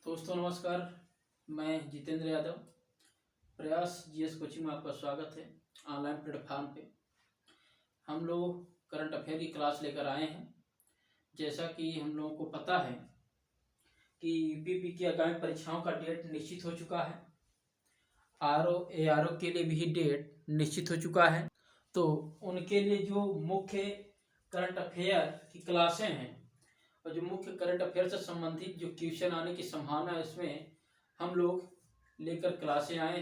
दोस्तों नमस्कार। मैं जितेंद्र यादव, प्रयास जीएस कोचिंग में आपका स्वागत है। ऑनलाइन प्लेटफॉर्म पे हम लोग करंट अफेयर की क्लास लेकर आए हैं। जैसा कि हम लोगों को पता है कि यूपीपी की आगामी परीक्षाओं का डेट निश्चित हो चुका है। आरओ के लिए भी डेट निश्चित हो चुका है। तो उनके लिए जो मुख्य करंट अफेयर की क्लासें हैं और जो मुख्य करंट अफेयर से संबंधित जो क्वेश्चन आने की संभावना है, इसमें हम लोग लेकर क्लासें आए।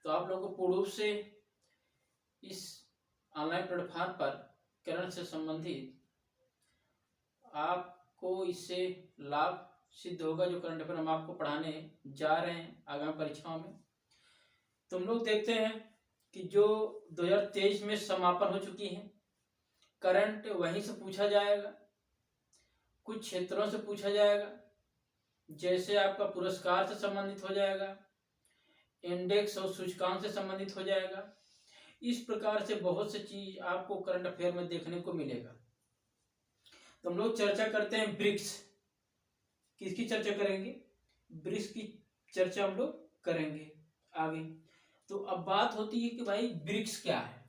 तो आप लोगों को पूर्ण रूप से इस ऑनलाइन प्लेटफॉर्म पर करंट से संबंधित आपको इससे लाभ सिद्ध होगा। जो करंट अफेयर हम आपको पढ़ाने जा रहे हैं आगामी परीक्षाओं में, तो हम लोग देखते हैं कि जो 2023 में समापन हो चुकी है, करंट वहीं से पूछा जाएगा, कुछ क्षेत्रों से पूछा जाएगा। जैसे आपका पुरस्कार से संबंधित हो जाएगा, इंडेक्स और सूचकांक से संबंधित हो जाएगा। इस प्रकार से बहुत से चीज आपको करंट अफेयर में देखने को मिलेगा। तो हम लोग चर्चा करते हैं ब्रिक्स। किसकी चर्चा करेंगे? ब्रिक्स की चर्चा हम लोग करेंगे आगे। तो अब बात होती है कि भाई ब्रिक्स क्या है।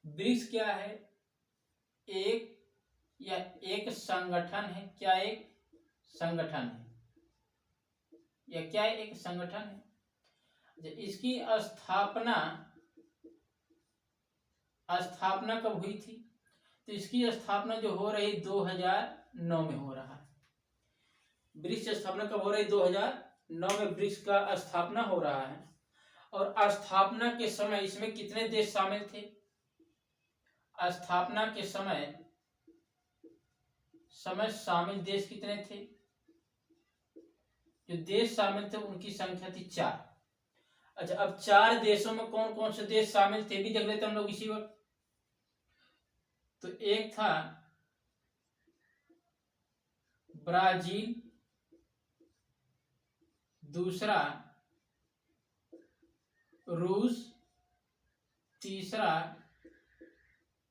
ब्रिक्स क्या है? एक संगठन है। क्या एक संगठन है? या क्या एक संगठन है? इसकी स्थापना कब हुई थी? तो इसकी स्थापना जो हो रही 2009 में हो रहा है। ब्रिक्स की स्थापना कब हो रही? 2009 में ब्रिक्स का स्थापना हो रहा है। और स्थापना के समय इसमें कितने देश शामिल थे? स्थापना के समय शामिल देश कितने थे? जो देश शामिल थे उनकी संख्या थी 4। अच्छा, अब 4 देशों में कौन कौन से देश शामिल थे भी देख लेते हम लोग इसी वक्त। तो एक था ब्राजील, दूसरा रूस, तीसरा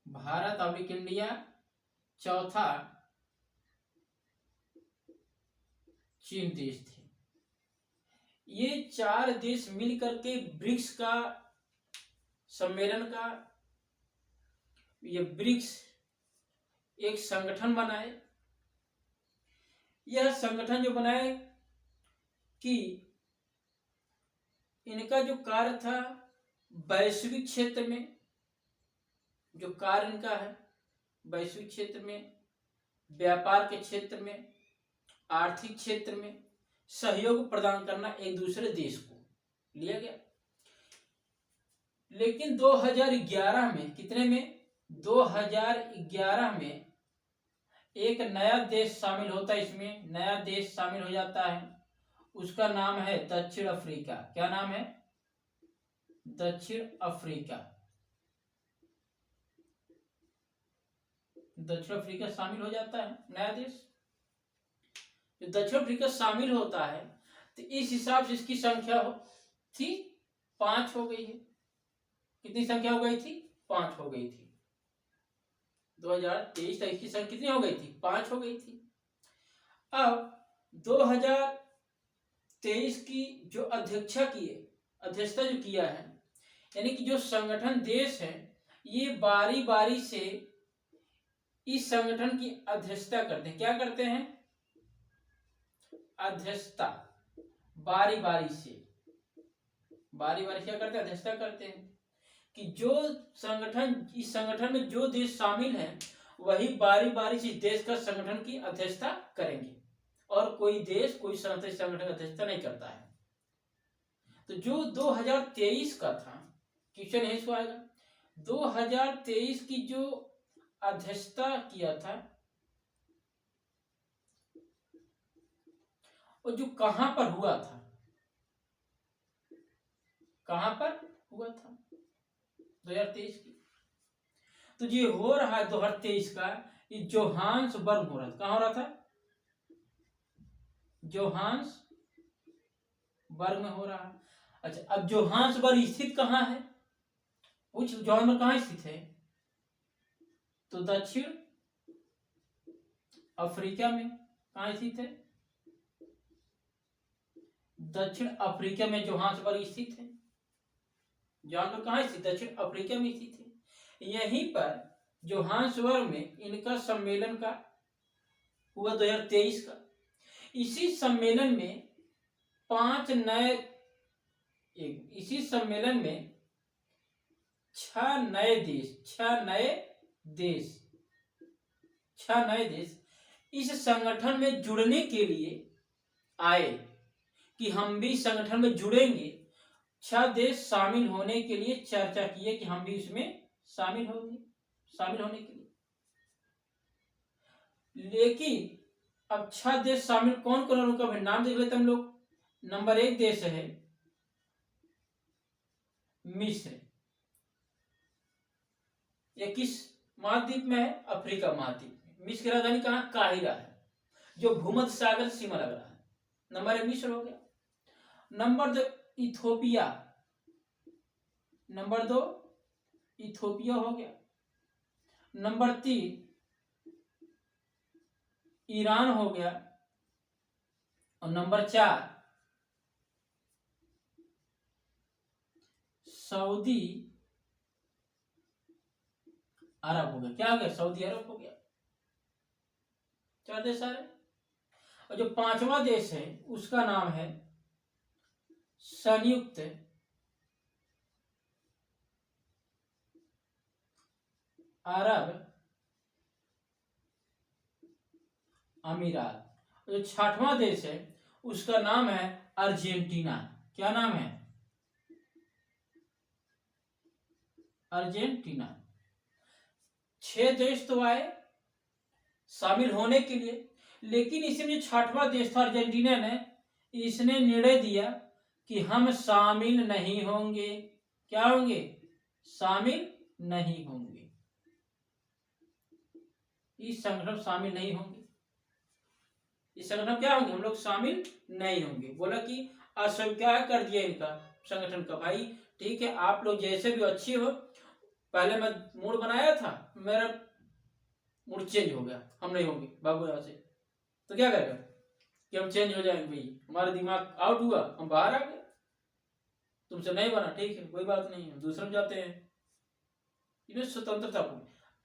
भारत और इंडिया, चौथा चीन देश थे। ये 4 देश मिलकर के ब्रिक्स का सम्मेलन का ये ब्रिक्स एक संगठन बनाए। यह संगठन जो बनाए कि इनका जो कार्य था वैश्विक क्षेत्र में, जो कार्य इनका है वैश्विक क्षेत्र में, व्यापार के क्षेत्र में, आर्थिक क्षेत्र में सहयोग प्रदान करना एक दूसरे देश को लिया गया। लेकिन 2011 में, कितने में? 2011 में एक नया देश शामिल होता है। इसमें नया देश शामिल हो जाता है, उसका नाम है दक्षिण अफ्रीका। क्या नाम है? दक्षिण अफ्रीका। दक्षिण अफ्रीका शामिल हो जाता है, नया देश। जो दक्षिण अफ्रीका शामिल होता है तो इस हिसाब से इसकी संख्या थी 5 हो गई है। कितनी संख्या हो गई थी? 5 हो गई थी। 2023 तक इसकी संख्या कितनी हो गई थी? 5 हो गई थी। अब 2023 की जो अध्यक्षता जो किया है, यानी कि जो संगठन देश है, ये बारी बारी से इस संगठन की अध्यक्षता करते हैं। क्या करते हैं? अध्यक्षता बारी बारी से क्या करते हैं? अध्यक्षता करते हैं कि जो संगठन, इस संगठन में जो देश शामिल हैं वही बारी बारी से इस देश का संगठन की अध्यक्षता करेंगे, और कोई देश कोई संगठन की अध्यक्षता नहीं करता है। तो जो 2023 का था, क्वेश्चन यही आएगा, 2023 की जो अध्यक्षता किया था और जो कहां पर हुआ था, कहां पर हुआ था 2023 की? तो ये हो रहा है 2023 का, ये जोहान्सबर्ग हो रहा था। कहां हो रहा था? जोहान्सबर्ग में हो रहा है। अच्छा, अब जोहान्सबर्ग स्थित कहां है? जोहान्सबर्ग कहां स्थित है? तो दक्षिण अफ्रीका में। कहां स्थित है? दक्षिण अफ्रीका में जोहान्सबर्ग स्थित है। जोहान्सबर्ग कहाँ स्थित? दक्षिण अफ्रीका में स्थित है। यहीं पर जोहान्सबर्ग में इनका सम्मेलन का हुआ 2023 का। इसी सम्मेलन में इसी सम्मेलन में 6 नए देश इस संगठन में जुड़ने के लिए आए कि हम भी संगठन में जुड़ेंगे। 6 देश शामिल होने के लिए चर्चा किए कि हम भी इसमें शामिल होने के लिए। लेकिन अब 6 देश शामिल कौन कौन है उनका भी नाम देख लेते हम लोग। नंबर 1 देश है मिस्र। यह किस महाद्वीप में है? अफ्रीका महाद्वीप में। मिस्र की राजधानी कहाँ? काहिरा है, जो भूमध्य सागर से सीमा लग रहा है। नंबर 1 मिस्र हो गया। Number 2 Ethiopia. नंबर 2 इथोपिया हो गया। नंबर 3 ईरान हो गया। और नंबर 4 सऊदी अरब हो गया। क्या हो गया? सऊदी अरब हो गया। 4 देश सारे। और जो 5वां देश है उसका नाम है संयुक्त अरब अमीरात। जो 6वां देश है उसका नाम है अर्जेंटीना। क्या नाम है? अर्जेंटीना। 6 देश तो आए शामिल होने के लिए, लेकिन इसमें जो 6वां देश था अर्जेंटीना ने, इसने निर्णय दिया कि हम शामिल नहीं होंगे। क्या होंगे? शामिल नहीं होंगे। इस संगठन शामिल नहीं होंगे। इस संगठन क्या होंगे? हम लोग शामिल नहीं होंगे। बोला कि अस्वीकार कर दिया इनका संगठन का। भाई ठीक है, आप लोग जैसे भी अच्छे हो। पहले मैं मूड बनाया था, मेरा मूड चेंज हो गया, हम नहीं होंगे, भागो यहाँ से। तो क्या करेगा कि हम चेंज हो जाएंगे? भाई हमारा दिमाग आउट हुआ, हम बाहर आ गए, तुमसे नहीं बना, ठीक है कोई बात नहीं, हम दूसरे में जाते हैं। इन्हें स्वतंत्रता को।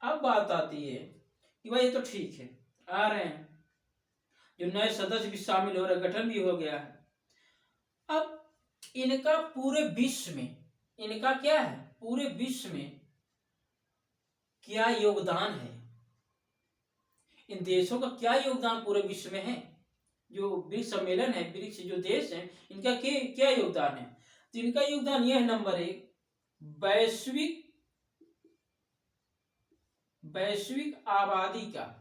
अब बात आती है कि भाई ये तो ठीक है, आ रहे हैं, जो नए सदस्य भी शामिल हो रहे, गठन भी हो गया है। अब इनका पूरे विश्व में, इनका क्या है, पूरे विश्व में क्या योगदान है? इन देशों का क्या योगदान पूरे विश्व में है? जो ब्रिक्स सम्मेलन है, ब्रिक्स जो देश है, इनका क्या योगदान है? तो इनका योगदान यह है, नंबर 1 वैश्विक आबादी का,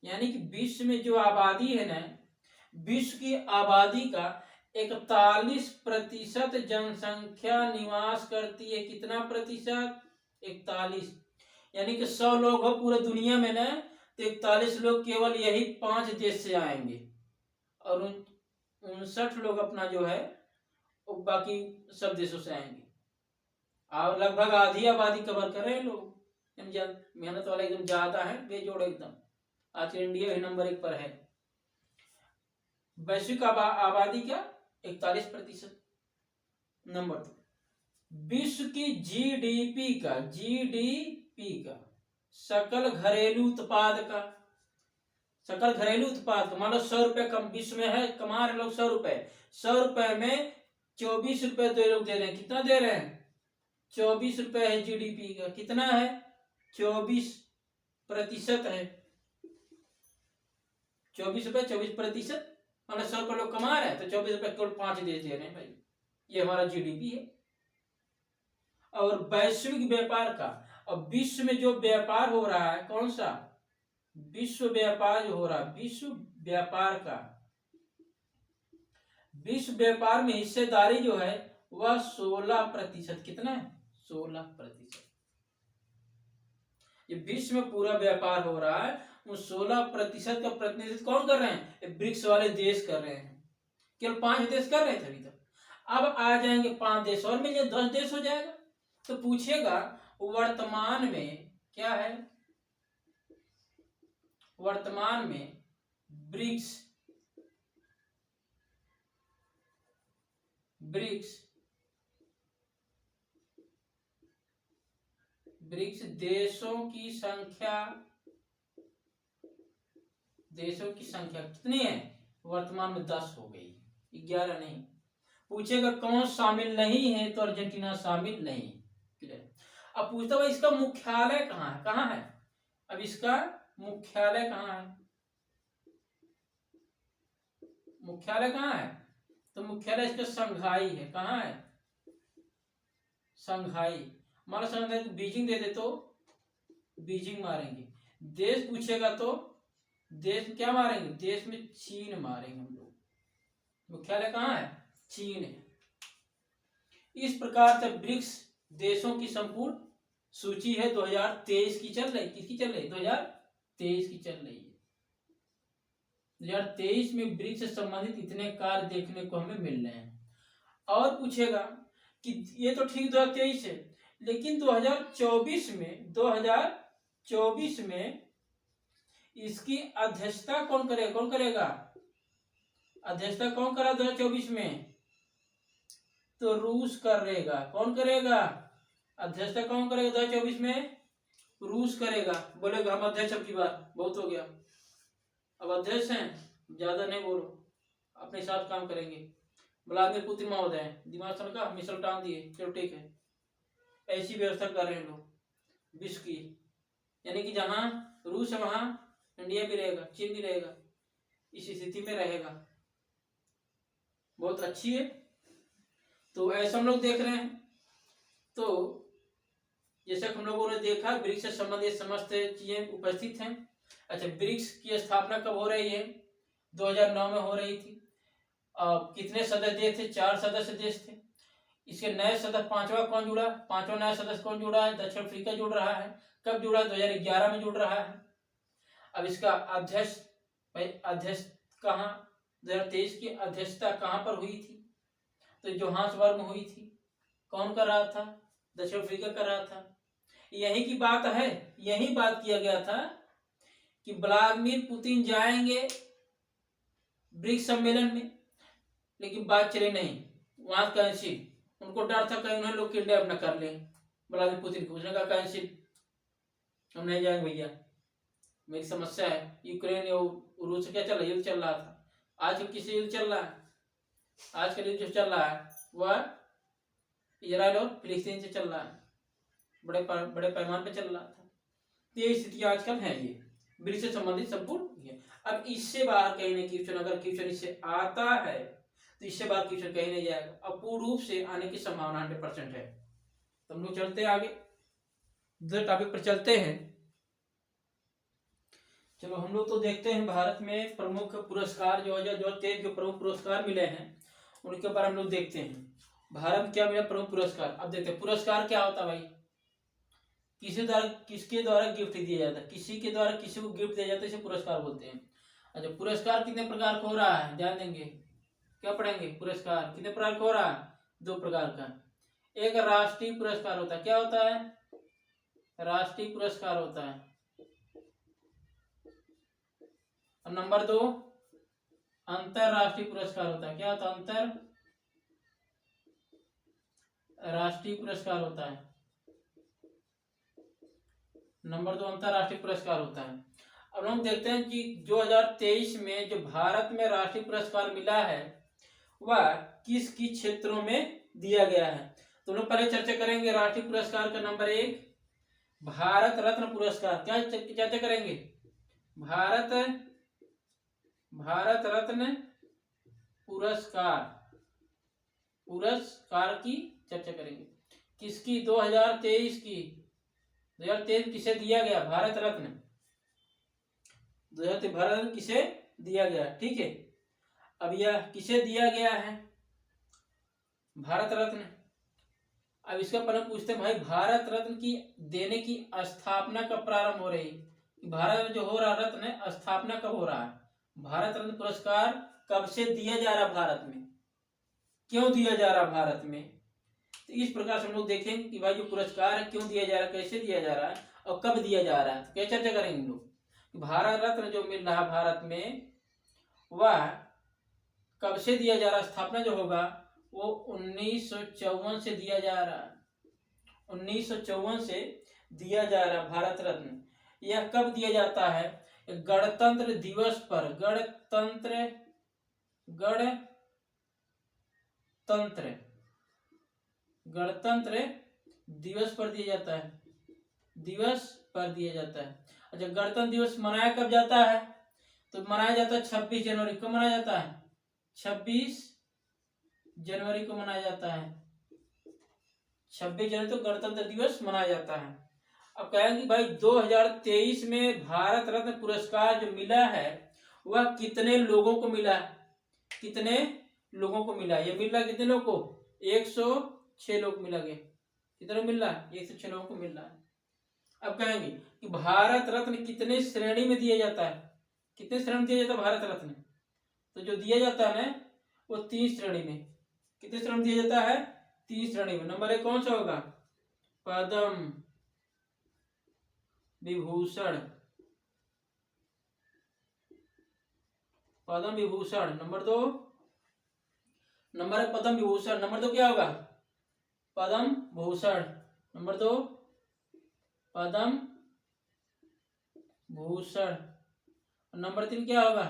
यानी कि विश्व में जो आबादी है ना, विश्व की आबादी का 41% जनसंख्या निवास करती है। कितना प्रतिशत? 41। यानी कि 100 लोग हो पूरे दुनिया में ना, तो 41 लोग केवल यही 5 देश से आएंगे, और 59 लोग अपना जो है वो बाकी सब देशों से आएंगे। और लगभग आधी आबादी कवर कर रहे हैं लोग। मेहनत वाला एकदम ज्यादा है, बेजोड़ एकदम। आज इंडिया भी नंबर 1 पर है। वैश्विक आबादी का 41%। नंबर 2 विश्व की जीडीपी का सकल घरेलू उत्पाद का मान लो 100 रुपए कम विश्व में है, कमा रहे लोग 100 रुपए। 100 रुपए में 24 रुपए तो लोग दे रहे हैं। कितना दे रहे हैं? 24 रुपए है जीडीपी का। कितना है? 24% है। 24 रुपए 24%, मतलब 100 रुपए लोग कमा रहे हैं, तो 24 रुपए केवल 5 देश दे रहे हैं। भाई ये हमारा जीडीपी है। और वैश्विक व्यापार का, अब विश्व में जो व्यापार हो रहा है, कौन सा विश्व व्यापार जो हो रहा है, विश्व व्यापार में हिस्सेदारी जो है वह 16%। कितना है? 16%। ये विश्व में पूरा व्यापार हो रहा है, उस 16% का प्रतिनिधित्व कौन कर रहे हैं? ब्रिक्स वाले देश कर रहे हैं। केवल 5 देश कर रहे थे अभी तक, अब आ जाएंगे 5 देश और मिल जाए, 10 देश हो जाएगा। तो पूछेगा वर्तमान में क्या है? वर्तमान में ब्रिक्स ब्रिक्स देशों की संख्या कितनी है? वर्तमान में 10 हो गई, 11 नहीं। पूछेगा कौन शामिल नहीं है, तो अर्जेंटीना शामिल नहीं। अब पूछता भाई इसका मुख्यालय कहाँ है? कहाँ है? अब इसका मुख्यालय कहाँ है? मुख्यालय कहाँ है? तो मुख्यालय इसका संघाई है। कहाँ है? संघाई। हमारा संघाई बीजिंग दे दे तो बीजिंग मारेंगे। देश पूछेगा तो देश में क्या मारेंगे? देश में चीन मारेंगे हम लोग। मुख्यालय कहाँ है? चीन है। इस प्रकार से ब्रिक्स देशों की संपूर्ण सूची है 2023 की चल रही। किसकी चल रही? 2023 की चल रही है। 2023 में ब्रिक्स से संबंधित इतने कार्य देखने को हमें मिल रहे हैं। और पूछेगा कि ये तो ठीक 2023 है, लेकिन 2024 में इसकी अध्यक्षता कौन करेगा? कौन करेगा अध्यक्षता? कौन करा 2024 में? तो रूस करेगा। कौन करेगा अध्यक्षता? कौन करेगा 2024 में? रूस करेगा। बोलेगा हम अध्यक्ष, अब की बार बहुत हो गया, अब अध्यक्ष हैं, ज्यादा नहीं बोलो, अपने हिसाब से काम करेंगे। व्लादिमीर पुतिन महोदय दिमाग सनका, मिसल टांग दिए, चलो ठीक है। ऐसी व्यवस्था कर रहे हैं लोग विश्व की, यानी कि जहां रूस है वहां इंडिया भी रहेगा, चीन भी रहेगा, इस स्थिति में रहेगा। बहुत अच्छी है। तो ऐसा हम लोग देख रहे हैं। तो जैसे हम लोगों ने देखा ब्रिक्स से संबंधित समस्त चीजें उपस्थित हैं। अच्छा, ब्रिक्स की स्थापना कब हो रही है? 2009 में हो रही थी। कितने सदस्य देश थे? 4 सदस्य देश थे। इसके नए सदस्य 5वां कौन जुड़ा? 5वां नया सदस्य कौन जुड़ा है? दक्षिण अफ्रीका जुड़ रहा है। कब जुड़ा? 2011 में जुड़ रहा है। अब इसका अध्यक्ष कहाँ? 2023 की अध्यक्षता कहाँ पर हुई थी? तो जोहान्सबर्ग में हुई थी। कौन कर रहा था? दक्षिण अफ्रीका कर रहा था। यही की बात है, यही बात किया गया था कि व्लादिमीर पुतिन जाएंगे ब्रिक्स सम्मेलन में, लेकिन बात चले नहीं, वहां कैंसिल। उनको डर था कहीं उन्हें लोग किडनैप न कर ले व्लादिमीर पुतिन को। उसने कहा कैंसिल, हम नहीं जाएंगे भैया, मेरी समस्या है। यूक्रेन और रूस से क्या चल रहा है? युद्ध चल रहा था। आज किसी युद्ध चल रहा है? आज का युद्ध जो चल रहा है वह इजराइल और फिलिस्तीन से चल रहा है, बड़े पैमाने पे चल रहा था। ये स्थिति आजकल है। ये ब्रिक्स से संबंधित संपूर्ण है। अब इससे बाहर कहीं नहीं क्वेश्चन, अगर क्वेश्चन इससे आता है तो इससे बाहर क्वेश्चन कहीं नहीं जाएगा। अपूर्ण रूप से आने की संभावना 100% है। तो हम लोग चलते हैं आगे, दूसरे टॉपिक पर चलते हैं। चलो हम लोग तो देखते हैं भारत में प्रमुख पुरस्कार जो प्रमुख पुरस्कार मिले हैं उनके बारे में हम लोग देखते हैं। भारत में क्या मिला प्रमुख पुरस्कार? अब देखते हैं पुरस्कार क्या होता है भाई। किसके द्वारा गिफ्ट दिया जाता है? किसी के द्वारा किसी को गिफ्ट दिया जाता है, इसे पुरस्कार बोलते हैं। अच्छा, पुरस्कार कितने प्रकार का हो रहा है ध्यान देंगे। क्या पढ़ेंगे? पुरस्कार कितने प्रकार का हो रहा है? 2 प्रकार का। एक राष्ट्रीय पुरस्कार होता है। क्या होता है? राष्ट्रीय पुरस्कार होता है। और नंबर 2 अंतरराष्ट्रीय पुरस्कार होता है। क्या होता है? अंतरराष्ट्रीय पुरस्कार होता है। नंबर 2 अंतरराष्ट्रीय पुरस्कार होता है। अब हम देखते हैं कि 2023 में जो भारत में राष्ट्रीय पुरस्कार मिला है वह किस किस क्षेत्रों में दिया गया है। तो लोग पहले चर्चा करेंगे राष्ट्रीय पुरस्कार का। नंबर 1 भारत रत्न पुरस्कार। क्या चर्चा करेंगे? भारत रत्न पुरस्कार की चर्चा करेंगे। किसकी? 2023 की। 2023 किसे दिया गया? भारत रत्न। 2023 भारत रत्न किसे दिया गया? ठीक है। अब यह किसे दिया गया है? भारत रत्न। अब इसका पहले पूछते हैं भाई भारत रत्न की देने की स्थापना कब प्रारंभ हो रही? भारत में जो हो रहा रत्न स्थापना कब हो रहा है? भारत रत्न पुरस्कार कब से दिया जा रहा भारत में? क्यों दिया जा रहा भारत में? तो इस प्रकार से हम लोग देखेंगे कि भाई जो पुरस्कार है क्यों दिया जा रहा है, कैसे दिया जा रहा है और कब दिया जा रहा है। तो क्या चर्चा करेंगे हम लोग। भारत रत्न जो मिल रहा भारत में वह कब से दिया जा रहा, स्थापना जो होगा वो 1954 से दिया जा रहा है, 1954 से दिया जा रहा है भारत रत्न। यह कब दिया जाता है? गणतंत्र दिवस पर, गणतंत्र गणतंत्र दिवस पर दिया जाता है, दिवस पर दिया जाता है। अच्छा, गणतंत्र दिवस मनाया कब जाता है? तो मनाया जाता है 26 जनवरी को मनाया जाता है, 26 जनवरी को मनाया जाता है, 26 जनवरी तो गणतंत्र दिवस मनाया जाता है। अब कहेंगे भाई 2023 में भारत रत्न पुरस्कार जो मिला है वह कितने लोगों को मिला? कितने लोगों को मिला? ये मिल रहा कितने लोगों को? 106 लोग मिला गया। कितने लोग मिल रहा है? 106 लोगों को मिल रहा है। अब कहेंगे कि भारत रत्न कितने श्रेणी में दिया जाता है? कितने श्रेणी में दिया जाता है भारत रत्न? तो जो दिया जाता है ना वो 3 श्रेणी में। कितने श्रेणी में दिया जाता है? 3 श्रेणी में। नंबर 1 कौन सा होगा? Padma Vibhushan, Padma Vibhushan. Number 2, number 1 Padma Vibhushan, number 2 क्या होगा? पद्म भूषण, नंबर 2 पद्म भूषण, नंबर 3 क्या होगा?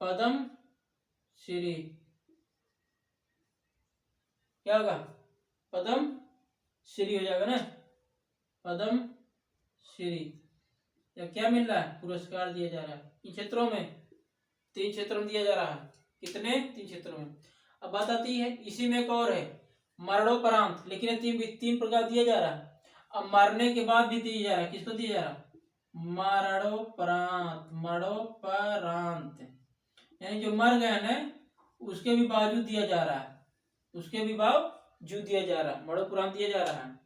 पद्म श्री। क्या होगा? पद्म श्री हो जाएगा ना, पद्म श्री। या क्या मिल रहा है? पुरस्कार दिया जा रहा है। इन क्षेत्रों में 3 क्षेत्रों में दिया जा रहा है। कितने? 3 क्षेत्रों में। अब बात आती है इसी में एक और है मरणोपरांत, लेकिन 3 प्रकार दिया जा रहा है। अब मरने के बाद भी दिया जा रहा है। किसको दिया जा रहा है? मरणोपरांत, मरणोपरांत यानी जो मर गए ना उसके भी बावजूद दिया जा रहा है, उसके भी बावजूद दिया जा रहा है, मरणोपरांत दिया जा रहा है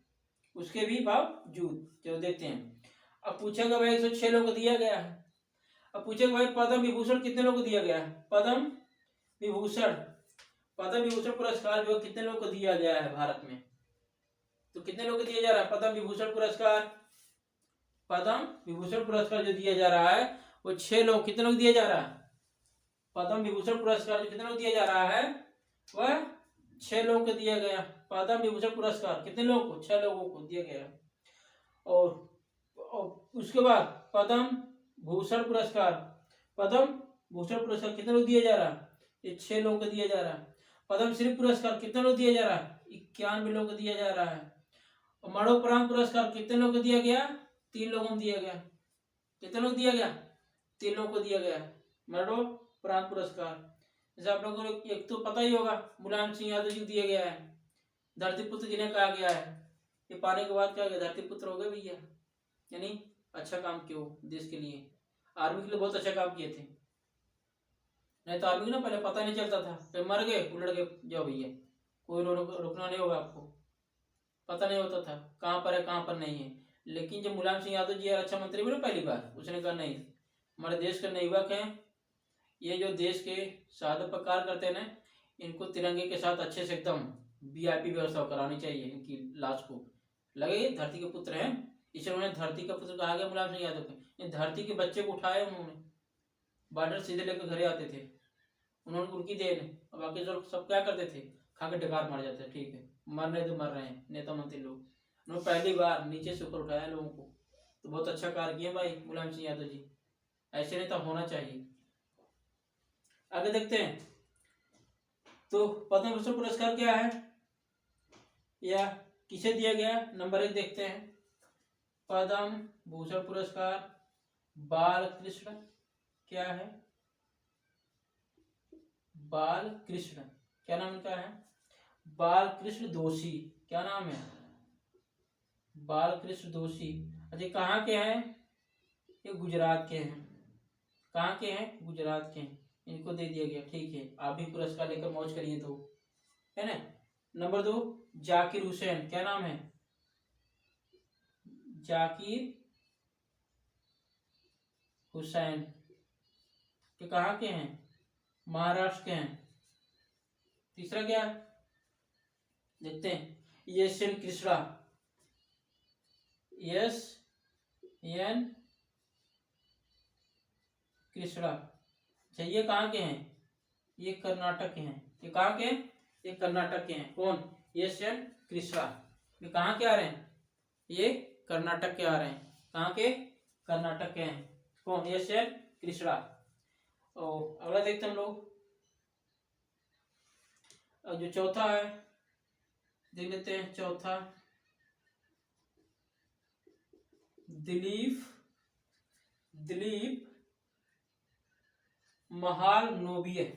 उसके भी बावजूद। जो देते हैं। अब पूछेगा भाई 106 लोगों को दिया गया है। अब पूछेगा भाई पद्म विभूषण कितने लोगों को दिया गया है? पद्म विभूषण, पद्म विभूषण पुरस्कार जो कितने लोगों को दिया गया है भारत में? तो कितने लोगों को दिया जा रहा है पद्म विभूषण पुरस्कार? पद्म विभूषण पुरस्कार जो दिया जा रहा है वो 6 लोग। कितने लोग दिया जा रहा है? पद्म विभूषण पुरस्कार जो कितने लोग दिया जा रहा है वह 6 लोगों को दिया गया। पद्म विभूषण पुरस्कार कितने लोगों को? 6 लोगों को दिया गया। और उसके बाद पद्म भूषण पुरस्कार, पद्म भूषण पुरस्कार कितने लोग दिया जा रहा है? ये 6 लोगों को दिया जा रहा है। पद्म श्री पुरस्कार कितने लोग दिया जा रहा है? 91 लोगों को दिया जा रहा है। और मरणोपरांत पुरस्कार कितने लोगों को दिया गया? 3 लोगों को दिया गया। कितने लोग दिया गया? 3 लोगों को दिया गया मरणोपरांत पुरस्कार। जैसे आप लोगों को एक तो पता ही होगा मुलायम सिंह यादव जी को दिया गया है, धरती पुत्र जिन्हें कहा गया है। ये पाने के बाद क्या गया? धरती पुत्र हो गए भैया, यानी अच्छा काम किया देश के लिए, आर्मी के लिए बहुत अच्छा काम किए थे। नहीं तो आर्मी ना पहले पता नहीं चलता था, फिर मर गए उलट गए जाओ भैया, कोई रुकना नहीं होगा आपको, पता नहीं होता था कहाँ पर है कहाँ पर नहीं है। लेकिन जब मुलायम सिंह यादव जी रक्षा मंत्री बने पहली बार, उसने कहा नहीं हमारे देश के नए युवक हैं, ये जो देश के शहादत पर कार्य करते हैं ना, इनको तिरंगे के साथ अच्छे से एकदम वीआईपी व्यवस्था करानी चाहिए, इनकी लाश को लगे धरती के पुत्र हैं, इसलिए उन्हें धरती का पुत्र कहा गया मुलायम सिंह यादव को। धरती के बच्चे को उठाया उन्होंने, बॉर्डर सीधे लेकर घरे आते थे, उन्होंने उनकी देन है। और बाकी जो सब क्या करते थे? खा के डकार मार जाते थे। ठीक है, मर रहे तो मर रहे हैं नेता मंत्री लोग, उन्होंने पहली बार नीचे से ऊपर उठाया लोगों को, तो बहुत अच्छा कार्य किया भाई मुलायम सिंह यादव जी, ऐसे नेता होना चाहिए। आगे देखते हैं तो पद्म भूषण पुरस्कार क्या है या किसे दिया गया? नंबर 1 देखते हैं, पद्म भूषण पुरस्कार बाल कृष्ण, क्या है? बाल कृष्ण, क्या नाम इनका है? बाल कृष्ण दोषी। क्या नाम है? बाल कृष्ण दोषी। अच्छा कहाँ के हैं? ये गुजरात के हैं। कहाँ के हैं? गुजरात के हैं। इनको दे दिया गया। ठीक है, आप भी पुरस्कार लेकर मौज करिए तो, है ना। नंबर 2 जाकिर हुसैन, क्या नाम है? जाकिर हुसैन, के कहाँ के हैं? महाराष्ट्र के हैं। तीसरा क्या देखते हैं, यश एन कृष्णा, यश एन कृष्णा। अच्छा ये कहाँ के हैं? ये कर्नाटक के हैं। ये कहाँ के? ये कर्नाटक के हैं। कौन? S N Krishna. ये कहाँ के आ रहे हैं? ये कर्नाटक के आ रहे हैं। कहाँ के? कर्नाटक के हैं। कौन? S N Krishna. और अगला देखते हैं हम लोग। और जो चौथा है देख लेते हैं। चौथा दिलीप महालनोबिस।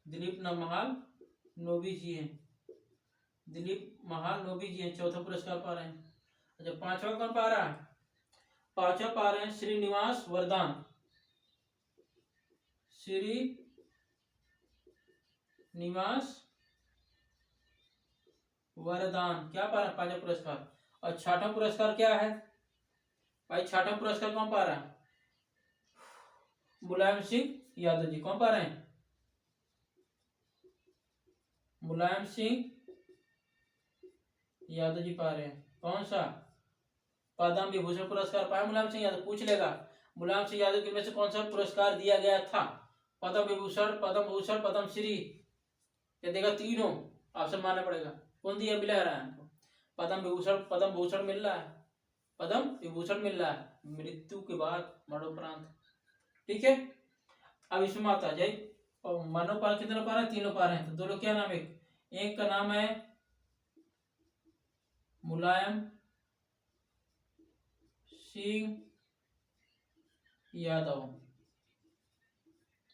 दिलीप महालनोबिस जी हैं। दिलीप महालनोबिस जी हैं, चौथा पुरस्कार पा रहे हैं। अच्छा, पांचवा कौन पा रहा है? पांचवा पा रहे हैं श्रीनिवास वरदान। श्रीनिवास वरदान क्या पा रहा है? पांचवा पुरस्कार। और छठा पुरस्कार क्या है भाई? छठा पुरस्कार कौन पा रहा है? मुलायम सिंह यादव जी। कौन पा रहे हैं? मुलायम सिंह यादव जी पा रहे हैं। कौन सा? पद्म विभूषण पुरस्कार पाया मुलायम सिंह यादव। पूछ लेगा मुलायम सिंह यादव के में से कौन सा पुरस्कार दिया गया था? पद्म विभूषण, पद्म भूषण, पद्म श्री। ये देगा तीनों ऑप्शन मानना पड़ेगा। कौन दिया मिला रहा है? पद्म भूषण मिल रहा है। पद्म विभूषण मिल रहा है मृत्यु के बाद, मरणोपरांत। ठीक है। अब इसमें आता जाए और मरणोपरांत कितने पा रहे हैं? तीनों पा रहे हैं। तो दोनों क्या नाम है? एक का नाम है मुलायम सिंह यादव,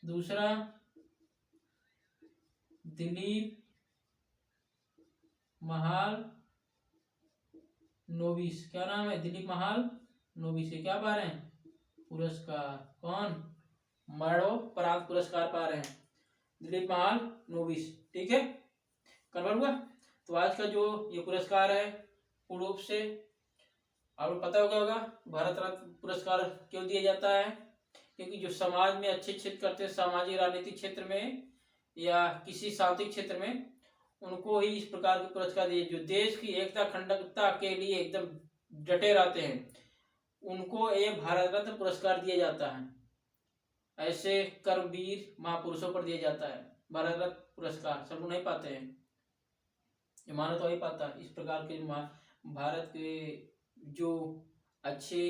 दूसरा दिलीप महालनोबिस। क्या नाम है? दिलीप महालनोबिस। क्या पा रहे हैं? पुरस्कार। कौन? मरणोपरांत पुरस्कार पा रहे हैं दिलीप महालनोबिस। ठीक है, कन्फर्म हुआ। तो आज का जो ये पुरस्कार है पूर्ण रूप से आपको पता होगा भारत रत्न पुरस्कार क्यों दिया जाता है? क्योंकि जो समाज में अच्छे क्षेत्र करते हैं, सामाजिक राजनीतिक क्षेत्र में या किसी सांस्कृतिक क्षेत्र में, उनको ही इस प्रकार के पुरस्कार दिए। जो देश की एकता अखंडता के लिए एकदम डटे रहते हैं, उनको ये भारत रत्न पुरस्कार दिया जाता है। ऐसे कर्मवीर महापुरुषों पर दिया जाता है भारत रत्न पुरस्कार। सब लोग नहीं पाते हैं, ये मानो तो ही पाता है। इस प्रकार के भारत के जो अच्छे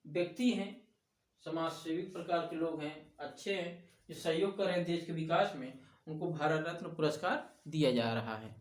व्यक्ति हैं, समाज सेविक प्रकार के लोग हैं, अच्छे हैं, जो सहयोग कर रहे हैं देश के विकास में, उनको भारत रत्न पुरस्कार दिया जा रहा है।